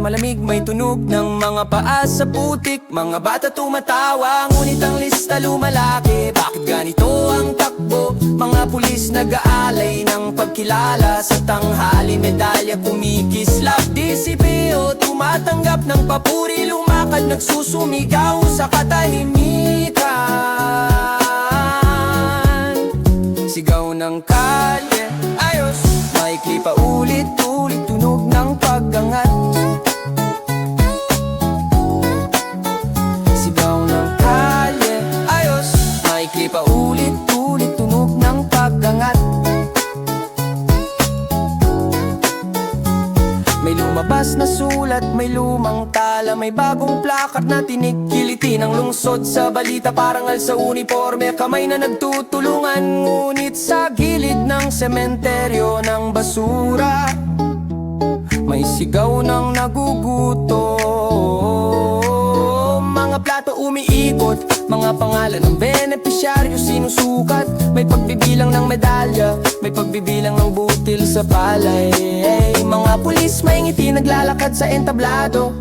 malamig, may tunog ng mga paa sa putik. Mga bata tumatawa, ngunit ang lista lumalaki. Bakit ganito ang takbo? Mga pulis nag-aalay ng pagkilala. Sa tanghali, medalya kumikislap. DCPO tumatanggap ng papuri. Lumakad, nagsusumigaw sa katahimikan. Sigaw ng kalye, ayos, maikli pa ulit-ulit, tunog ng pag-angat. Sigaw ng kalye, ayos, maikli pa ulit-ulit, tunog ng pag-angat. May lumabas na sulat, may lumang tala, may bagong plakat na tinikiliti ng lungsod sa balita. Parangal sa uniforme, kamay na nagtutulungan. Ngunit sa gilid ng sementeryo ng basura, may sigaw ng nagugutom. Mga plato umiikot, mga pangalan ng benepisyaryo sinusukat. May pagbibilang ng medalya, may pagbibilang ng butil sa palay. Mga pulis may ngiti, naglalakad sa entablado.